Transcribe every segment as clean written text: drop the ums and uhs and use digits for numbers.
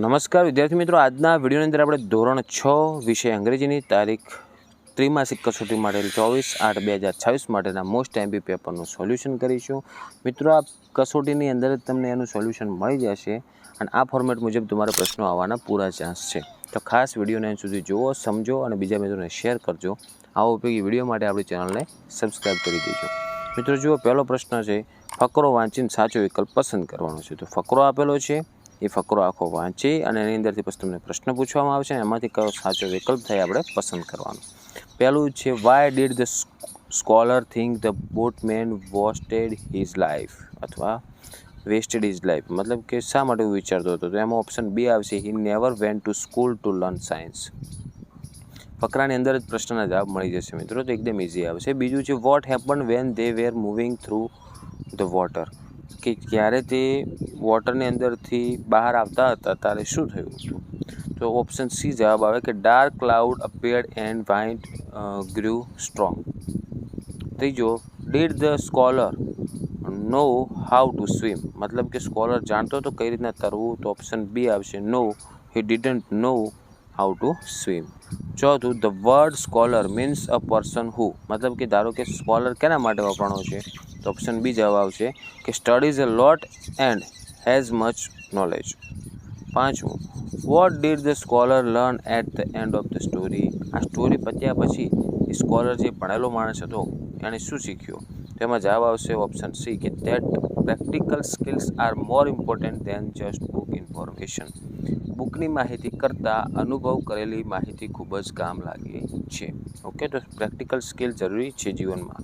નમસ્કાર વિદ્યાર્થી મિત્રો, આજના વિડીયોની અંદર આપણે ધોરણ 6 વિષય અંગ્રેજીની તારીખ ત્રિમાસિક કસોટી માટે 24/8/2026 માટેના મોસ્ટ એમપી પેપરનું સોલ્યુશન કરીશું. મિત્રો, આ કસોટીની અંદર જ તમને એનું સોલ્યુશન મળી જશે અને આ ફોર્મેટ મુજબ તમારા પ્રશ્નો આવવાના પૂરા ચાન્સ છે. તો ખાસ વિડીયોને અંત સુધી જુઓ, સમજો અને બીજા મિત્રોને શેર કરજો. આવા ઉપયોગી વિડીયો માટે આપણી ચેનલને સબસ્ક્રાઈબ કરી દેજો. મિત્રો જુઓ, પહેલો પ્રશ્ન છે, ફકરો વાંચીને સાચો વિકલ્પ પસંદ કરવાનો છે. તો ફકરો આપેલો છે, એ ફકરો આખો વાંચી અને એની અંદરથી પછી તમને પ્રશ્ન પૂછવામાં આવશે અને એમાંથી કયો સાચો વિકલ્પ થાય આપણે પસંદ કરવાનો. પહેલું છે, why did the scholar think the boatman vested his life અથવા વેસ્ટેડ હિઝ લાઈફ, મતલબ કે શા માટે હું વિચારતો હતો. તો એમાં ઓપ્શન બી આવશે, he never went to school to learn science. ફકરાની અંદર જ પ્રશ્નના જવાબ મળી જશે મિત્રો, તો એકદમ ઇઝી આવશે. બીજું છે, what happen when they were moving through the water, કે જ્યારે તે વોટરની અંદરથી બહાર આવતા હતા ત્યારે શું થયું હતું. તો ઓપ્શન સી જવાબ આવે કે dark cloud appeared and wind grew strong. ત્રીજો, did the scholar know how to swim, મતલબ કે સ્કોલર જાણતો હતો કઈ રીતના તરવું. તો ઓપ્શન બી આવશે, no he didn't know how to swim. ચોથું, the word scholar means a person who, મતલબ કે ધારો કે સ્કોલર કેના માટે વપરાણો છે. તો ઓપ્શન બી જવાબ આવશે કે studies a lot and has much knowledge. પાંચમું, what did the scholar learn at the end of the story, આ સ્ટોરી પત્યા પછી એ સ્કોલર જે ભણેલો માણસ હતો એણે શું શીખ્યો. તો એમાં જવાબ આવશે ઓપ્શન સી કે that practical skills are more important than just book information, બુકની માહિતી કરતાં અનુભવ કરેલી માહિતી ખૂબ જ કામ લાગે છે. ઓકે, તો પ્રેક્ટિકલ સ્કિલ જરૂરી છે જીવનમાં.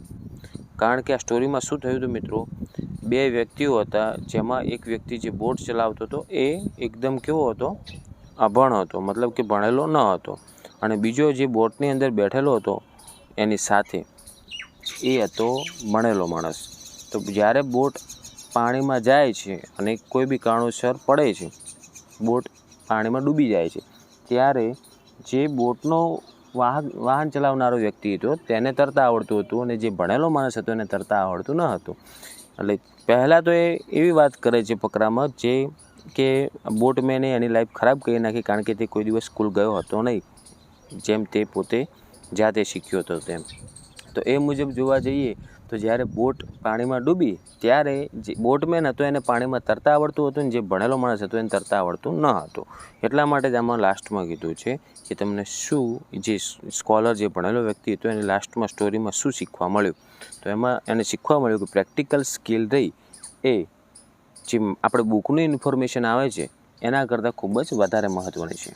કારણ કે આ સ્ટોરીમાં શું થયું હતું મિત્રો, બે વ્યક્તિઓ હતા, જેમાં એક વ્યક્તિ જે બોટ ચલાવતો હતો એ એકદમ કેવો હતો, અભણ હતો, મતલબ કે ભણેલો ન હતો. અને બીજો જે બોટની અંદર બેઠેલો હતો એની સાથે એ હતો ભણેલો માણસ. તો જ્યારે બોટ પાણીમાં જાય છે અને કોઈ બી કારણોસર પડે છે, બોટ પાણીમાં ડૂબી જાય છે, ત્યારે જે બોટનો વાહન ચલાવનારો વ્યક્તિ હતો તેને તરતા આવડતું હતું અને જે ભણેલો માણસ હતો એને તરતા આવડતું ન હતું. એટલે પહેલાં તો એ એવી વાત કરે છે ફકરામાં જે કે બોટમેને એની લાઈફ ખરાબ કરી નાખી, કારણ કે તે કોઈ દિવસ સ્કૂલ ગયો હતો નહીં, જેમ તે પોતે જાતે શીખ્યો હતો તેમ. તો એ મુજબ જોવા જઈએ તો જ્યારે બોટ પાણીમાં ડૂબી ત્યારે જે બોટમેન હતો એને પાણીમાં તરતા આવડતું હતું અને જે ભણેલો માણસ હતો એને તરતા આવડતું ન હતું. એટલા માટે જ આમાં લાસ્ટમાં કીધું છે કે તમને શું, જે સ્કોલર જે ભણેલો વ્યક્તિ હતો એને લાસ્ટમાં સ્ટોરીમાં શું શીખવા મળ્યું. તો એમાં એને શીખવા મળ્યું કે પ્રેક્ટિકલ સ્કિલ રહી એ જે આપણે બુકની ઇન્ફોર્મેશન આવે છે એના કરતાં ખૂબ જ વધારે મહત્ત્વની છે.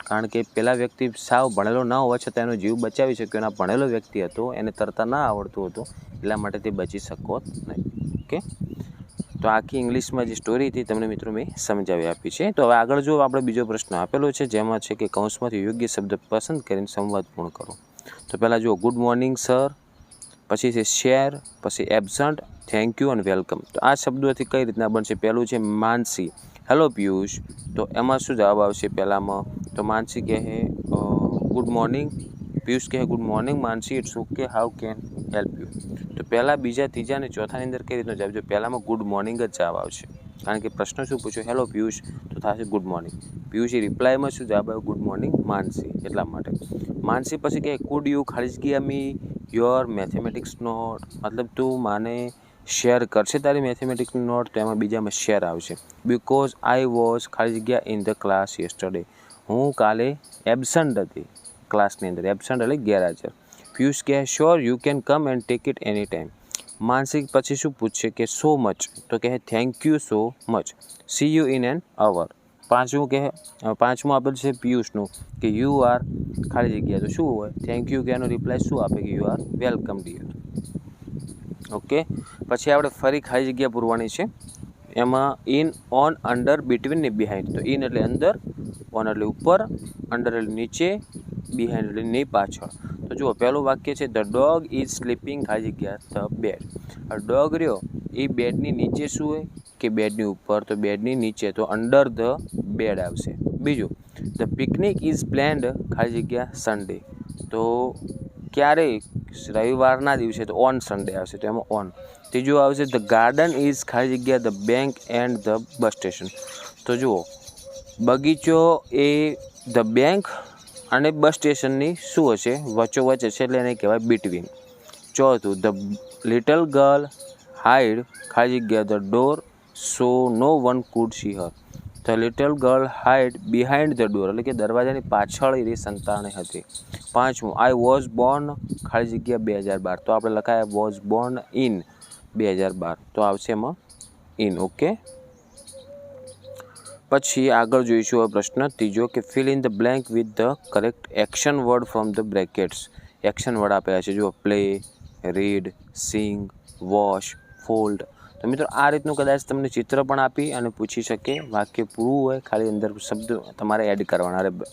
કારણ કે પેલા વ્યક્તિ સાવ ભણેલો ન હોવા છતાં એનો જીવ બચાવી શક્યો, એના ભણેલો વ્યક્તિ હતો એને તરતા ના આવડતું હતું, એટલા માટે તે બચી શકો નહીં. ઓકે, તો આખી ઇંગ્લિશમાં જે સ્ટોરી હતી તમને મિત્રો મેં સમજાવી આપી છે. તો હવે આગળ જો આપણે બીજો પ્રશ્ન આપેલો છે, જેમાં છે કે કૌંસમાંથી યોગ્ય શબ્દ પસંદ કરીને સંવાદ પૂર્ણ કરો. તો પહેલાં જુઓ, ગુડ મોર્નિંગ સર, પછી છે શેર, પછી એબસન્ટ, થેન્ક યુ અને વેલકમ. તો આ શબ્દોથી કઈ રીતના બનશે. પહેલું છે માનસી, હેલો પિયુષ. તો એમાં શું જવાબ આવશે પહેલાંમાં. તો માનસી કહે ગુડ મોર્નિંગ, પિયુષ કહે good morning Mansi, it's okay, how can help you. તો પહેલાં, બીજા, ત્રીજા અને ચોથાની અંદર કઈ રીતનો જવાબ છે. પહેલાંમાં ગુડ મોર્નિંગ જ જવાબ આવશે, કારણ કે પ્રશ્ન શું પૂછ્યો, હેલો પિયુષ, તો થશે ગુડ મોર્નિંગ. પિયુષે રિપ્લાયમાં શું જવાબ આવ્યો, ગુડ મોર્નિંગ માનસી, એટલા માટે. માનસી પછી કહે કુડ યુ ખાલી જગ્યા મી યોર મેથેમેટિક્સ નોટ, મતલબ તું માને શેર કરશે તારી મેથેમેટિક્સની નોટ. તો એમાં બીજામાં શેર આવશે. બિકોઝ આઈ વોઝ ખાલી જગ્યા ઇન ધ ક્લાસ યસ્ટરડે, હું કાલે એબસન્ટ હતી ક્લાસની અંદર. એબસન્ટ એટલે ગેરહાજર. પિયુષ કહે sure you can come and take it any time. માનસિક પછી શું પૂછશે કે સો મચ, તો કહે thank you so much, see you in an hour. પાંચમું આપેલ છે પિયુષનું કે યુ આર ખાલી જગ્યા, તો શું હોય, થેન્ક યુ કે એનો રિપ્લાય શું આપે કે you are welcome dear. Okay, પછી આપણે ફરી ખાલી જગ્યા પૂરવાની છે. એમાં ઇન, ઓન, અંડર, બિટવીન ને બિહાઇન્ડ. તો ઇન એટલે અંદર, ઓન એટલે ઉપર, અંડર એટલે નીચે, બિહાઇન્ડ એટલે ની પાછળ. તો જુઓ, પહેલું વાક્ય છે ધ ડોગ ઇઝ સ્લીપિંગ ખાલી જગ્યા ધ બેડ. ડોગ રહ્યો એ બેડની નીચે શું હોય કે બેડની ઉપર, તો બેડની નીચે, તો અંડર ધ બેડ આવશે. બીજું, ધ પિકનિક ઇઝ પ્લેન્ડ ખાલી જગ્યા સન્ડે. તો ક્યારે, રવિવારના દિવસે, તો ઓન સન્ડે આવશે, તો એમાં ઓન. ત્રીજું આવશે ધ ગાર્ડન ઇઝ ખાલી જગ્યા the bank and the bus station. તો જુઓ, બગીચો એ ધ બેંક અને બસ સ્ટેશનની શું હશે? વચ્ચોવચ્ચ હશે, એટલે એને કહેવાય બિટવીન. ચોથું, ધ લિટલ ગર્લ હાઈડ ખાલી જગ્યા the door so no one could see her. The little girl hide behind the door, એટલે કે દરવાજાની પાછળ એ સંતાણી હતી. પાંચમું, આઈ વોઝ બોર્ન ખાલી જગ્યા 2012. તો આપણે લખાય વોઝ બોર્ન ઇન 2012, તો આવશે એમાં ઇન. ઓકે, પછી આગળ જોઈશું હવે પ્રશ્ન ત્રીજો કે fill in the blank with the correct action word from the brackets. Action word આપેલા છે, જુઓ play, read, sing, wash, fold. તો મિત્રો આ રીતનું કદાચ તમને ચિત્ર પણ આપી અને પૂછી શકે, વાક્ય પૂરું હોય, ખાલી અંદર શબ્દ તમારે એડ કરવાના.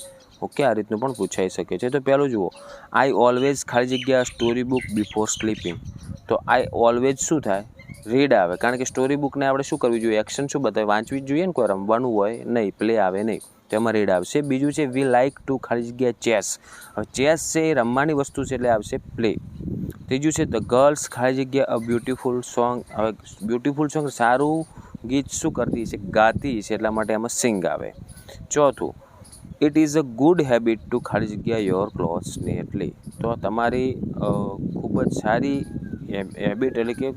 ઓકે, આ રીતનું પણ પૂછાઈ શકે છે. તો પહેલું જુઓ, આઈ ઓલવેઝ ખાલી જગ્યા સ્ટોરી બુક બિફોર સ્લીપિંગ. તો આઈ ઓલવેઝ શું થાય? રીડ આવે, કારણ કે સ્ટોરી બુકને આપણે શું કરવી જોઈએ? એક્શન શું બતાવે? વાંચવી જ જોઈએ ને, કોઈ રમવાનું હોય નહીં, પ્લે આવે નહીં, તો એમાં રીડ આવશે. બીજું છે વી લાઇક ટુ ખાલી જગ્યા ચેસ. હવે ચેસ છે એ રમવાની વસ્તુ છે, એટલે આવશે પ્લે. ત્રીજું છે ધ ગર્લ્સ ખાલી જગ્યા અ બ્યુટીફુલ સોંગ. હવે બ્યુટીફુલ સોંગ, સારું ગીત શું કરતી છે? ગાતી છે, એટલા માટે એમાં સિંગ આવે. ચોથું, it is a good habit to ખાલી જગ્યા યોર ક્લોથ્સ નીટલી. તો તમારી ખૂબ જ સારી હેબિટ, એટલે કે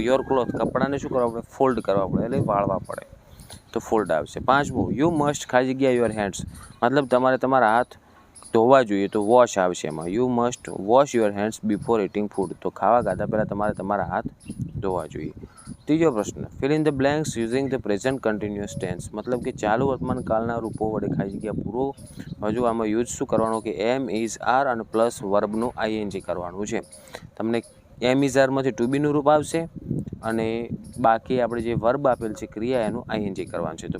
યોર ક્લોથ, કપડાને શું કરવા પડે? ફોલ્ડ કરવા પડે, એટલે વાળવા પડે, તો ફોલ્ડ આવશે. પાંચમું, યુ મસ્ટ ખાલી જગ્યા યોર હેન્ડ્સ, મતલબ તમારે તમારા હાથ ધોવા જોઈએ, તો વોશ આવશે એમાં. You must wash your hands before eating food. તો ખાવા ખાતા પહેલાં તમારે તમારા હાથ ધોવા જોઈએ. ત્રીજો પ્રશ્ન, fill in the blanks using the present continuous tense, મતલબ કે ચાલુ વર્તમાન કાળના રૂપો વડે ખાલી જગ્યા પૂરો. હજુ આમાં યુઝ શું કરવાનું કે એમ ઇઝ આર અને પ્લસ વર્બનું આઈએનજી કરવાનું છે. તમને એમ ઇઝ આરમાંથી ટુ બીનું રૂપ આવશે અને બાકી આપણે જે વર્બ આપેલ છે ક્રિયા, એનું આઈએનજી કરવાનું છે. તો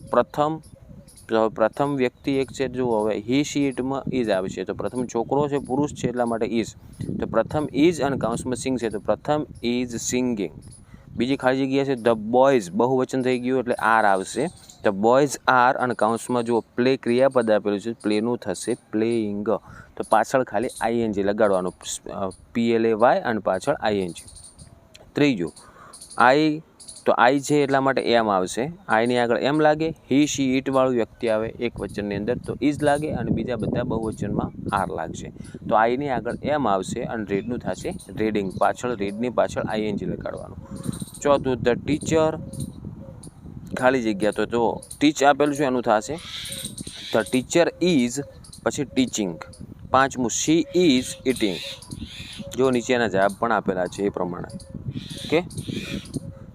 પ્રથમ વ્યક્તિ એક છે, જો હવે હી શી ઇટમાં ઇઝ આવશે, તો પ્રથમ છોકરો છે, પુરુષ છે, એટલા માટે ઇઝ. તો પ્રથમ ઇઝ અને કાઉન્સમાં સિંગ છે, તો પ્રથમ ઇઝ સિંગિંગ. બીજી ખાલી જગ્યા છે ધ બોયઝ, બહુવચન થઈ ગયું એટલે આર આવશે. ધ બોયઝ આર અને કાઉન્સમાં જો પ્લે ક્રિયાપદ આપેલું છે, પ્લેનું થશે પ્લેઇંગ. તો પાછળ ખાલી આઈએનજી લગાડવાનું, PLAY અને પાછળ આઈએનજી. ત્રીજું, આઈ, તો આઈ છે એટલા માટે એમ આવશે. આઈની આગળ એમ લાગે. હી શી ઇટવાળું વ્યક્તિ આવે એક વચનની અંદર, તો ઇઝ લાગે, અને બીજા બધા બહુવચનમાં આર લાગશે. તો આઈની આગળ એમ આવશે અને રીડનું થશે રીડિંગ, પાછળ રીડની પાછળ આઈએનજી લગાડવાનું. ચોથું, ધ ટીચર ખાલી જગ્યા, તો જો ટીચ આપેલું છે એનું થશે ધ ટીચર ઇઝ પછી ટીચિંગ. પાંચમું, શી ઇઝ ઇટિંગ. જો નીચેના જવાબ પણ આપેલા છે એ પ્રમાણે. ઓકે,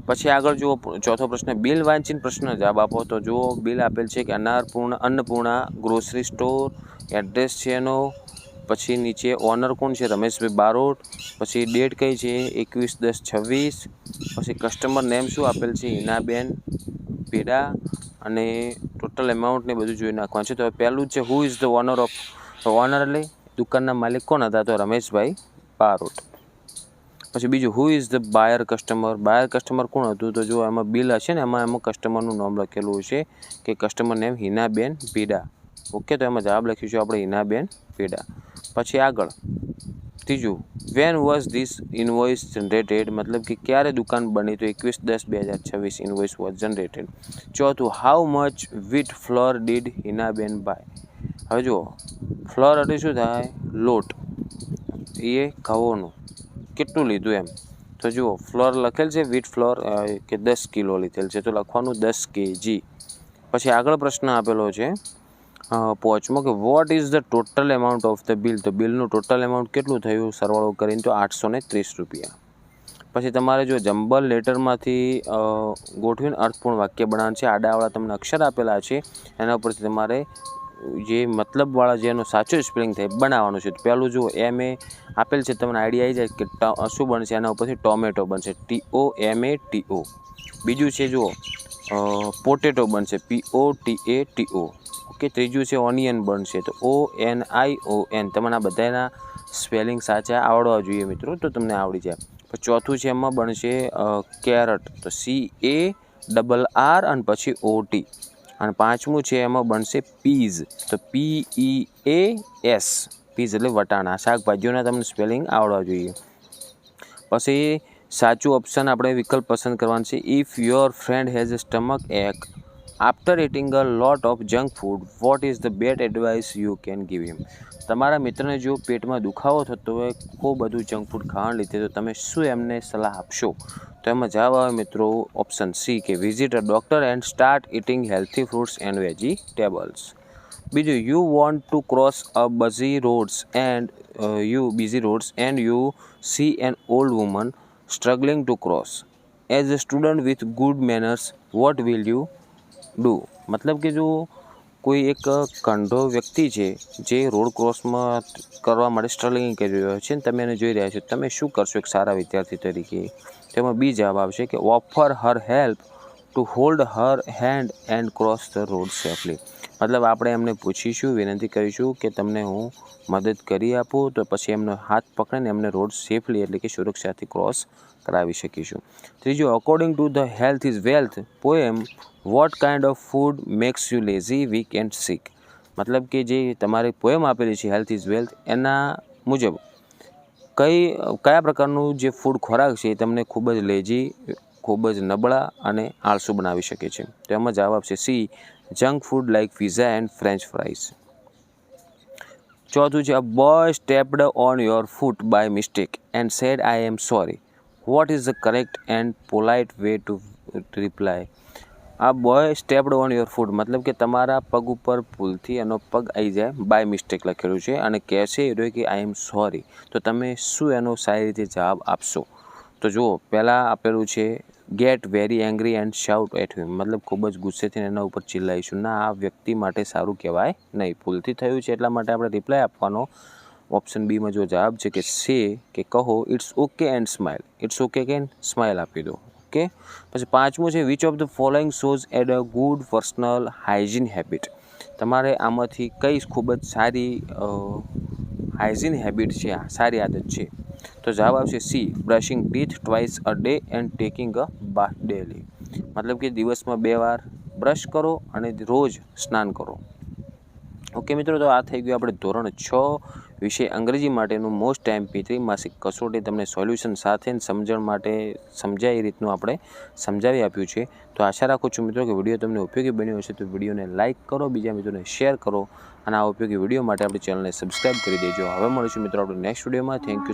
પછી આગળ જુઓ ચોથો પ્રશ્ન, બિલ વાંચીને પ્રશ્ન જવાબ આપો. તો જુઓ બિલ આપેલ છે કે અન્નપૂર્ણા ગ્રોસરી સ્ટોર, એડ્રેસ છે એનો, પછી નીચે ઓનર કોણ છે? રમેશભાઈ બારોટ. પછી ડેટ કઈ છે? 21/10/26. પછી કસ્ટમર નેમ શું આપેલ છે? હિનાબેન પેડા. અને ટોટલ એમાઉન્ટ ને બધું જોઈ નાખવાનું છે. તો પહેલું જ છે who is the owner of. Owner એટલે દુકાનના માલિક કોણ હતા? તો રમેશભાઈ બારોટ. પછી બીજું, who is the buyer customer. Buyer customer કોણ હતું? તો જો એમાં બિલ હશે ને, એમાં કસ્ટમરનું નામ લખેલું છે કે કસ્ટમર નેમ હિનાબેન પીડા. ઓકે, તો એમાં જવાબ લખીશું આપણે હિનાબેન પીડા. પછી આગળ ત્રીજું, when was this invoice generated, મતલબ કે ક્યારે દુકાન બની? તો 21/10/2026 ઇનવોઇસ વોઝ જનરેટેડ. ચોથું, how much wheat flour did Hinaben buy. હવે જુઓ, ફ્લોર એટલે શું થાય? લોટ, એ ઘઉંનું કેટલું લીધું એમ. તો જુઓ ફ્લોર લખેલ છે, વ્હીટ ફ્લોર કે 10 કિલો લીધેલ છે, તો લખવાનું 10 kg. પછી આગળ પ્રશ્ન આપેલો છે પાંચમો કે vote is the total amount of the bill. તો બિલનું ટોટલ એમાઉન્ટ કેટલું થયું સરવાળો કરીને? તો 830 રૂપિયા. પછી તમારે જો જમ્બલ લેટરમાંથી ગોઠવીને અર્થપૂર્ણ વાક્ય બનાવવાનું છે. આડાવાળા તમને અક્ષર આપેલા છે, એના ઉપરથી તમારે જે મતલબવાળા જેનો સાચો સ્પેલિંગ થાય બનાવવાનું છે. તો પહેલું જુઓ એમ એ આપેલ છે, તમને આઈડિયા આવી જાય કે શું બનશે, એના ઉપરથી ટોમેટો બનશે, TOMATO. બીજું છે જુઓ પોટેટો બનશે, POTATO. ઓકે, ત્રીજું છે ઓનિયન બનશે, તો ONION. તમને આ બધાના સ્પેલિંગ સાચા આવડવા જોઈએ મિત્રો, તો તમને આવડી જાય. પછી ચોથું છે એમાં બનશે કેરટ, તો CARR અને પછી OT. અને પાંચમું છે એમાં બનશે પીઝ, તો PEAS. પીઝ એટલે વટાણા. શાકભાજીઓના તમને સ્પેલિંગ આવડવા જોઈએ. પછી સાચું ઓપ્શન આપણે વિકલ્પ પસંદ કરવાનું છે. If your friend has a stomach ache, after eating a lot of junk food what is the bad advice you can give him. તમારા મિત્રને જો પેટમાં દુખાવો થતો હોય ખૂબ બધું જંક ફૂડ ખાવાના લીધે, તો તમે શું એમને સલાહ આપશો? તો એમાં જવાબ આવે મિત્રો ઓપ્શન સી કે visit a doctor and start eating healthy fruits and vegetables. બીજું, you want to cross a busy roads and you see an old woman struggling to cross. As a student with good manners what will you do. મતલબ કે જો કોઈ એક કંઢો વ્યક્તિ છે જે road ક્રોસમાં કરવા માટે સ્ટ્રગલિંગ કરી રહ્યો છે અને તમે એને જોઈ રહ્યા છો, તમે શું કરશો એક સારા વિદ્યાર્થી તરીકે? તેમાં બી જવાબ આવશે કે offer Har help to hold Har hand and cross the road safely. મતલબ આપણે એમને પૂછીશું, વિનંતી કરીશું કે તમને હું મદદ કરી આપું, તો પછી એમનો હાથ પકડીને એમને રોડ સેફલી એટલે કે સુરક્ષાથી ક્રોસ કરાવી શકીશું. ત્રીજું, according to the health is wealth poem what kind of food makes you lazy weak and sick. મતલબ કે જે તમારી પોએમ આપેલી છે હેલ્થ ઇઝ વેલ્થ, એના મુજબ કયા પ્રકારનું જે ફૂડ ખોરાક છે એ તમને ખૂબ જ લેઝી, ખૂબ જ નબળા અને આળસુ બનાવી શકે છે? તો એમાં જવાબ છે C, junk food like pizza and French fries. ચોથું છે, a boy stepped on your foot by mistake and said I am sorry. What is the correct and polite way to reply? આ boy stepped on your foot મતલબ કે તમારા પગ ઉપર ભૂલથી એનો પગ આવી જાય, બાય મિસ્ટેક લખેલું છે, અને કહેશે એ કે આઈ એમ સોરી. તો તમે શું એનો સારી રીતે જવાબ આપશો? તો જુઓ, પહેલાં આપેલું છે get very angry and shout at him. મતલબ ખૂબ જ ગુસ્સેથી એના ઉપર ચિલ્લાઈશું. ના, આ વ્યક્તિ માટે સારું કહેવાય નહીં. ભૂલથી થયું છે એટલા માટે આપણે રિપ્લાય આપવાનો. ઓપ્શન બીમાં જો જવાબ છે કે સે કે કહો it's okay and smile. It's okay કે સ્માઇલ આપી દો. ઓકે. પછી પાંચમું છે which of the following shows add a good personal hygiene habit. તમારે આમાંથી કઈ ખૂબ જ સારી હાઇજીન હેબિટ છે, સારી આદત છે? તો જવાબ આવશે C, brushing teeth twice a day and taking a bath daily. મતલબ કે દિવસમાં 2 વાર બ્રશ કરો અને રોજ સ્નાન કરો. ઓકે મિત્રો, તો આ થઈ ગયું આપણે ધોરણ 6 વિષય અંગ્રેજી માટેનું મોસ્ટ MP3 માસિક કસોટી. તમને સોલ્યુશન સાથે સમજણ માટે સમજાય એ રીતનું આપણે સમજાવી આપ્યું છે. તો આશા રાખું છું મિત્રો કે વિડીયો તમને ઉપયોગી બન્યો હશે. તો વિડીયોને લાઇક કરો, બીજા મિત્રોને શેર કરો, અને આ ઉપયોગી વિડીયો માટે આપણી ચેનલને સબસ્ક્રાઈબ કરી દેજો. હવે મળીશું મિત્રો આપણે નેક્સ્ટ વિડીયોમાં. Thank you.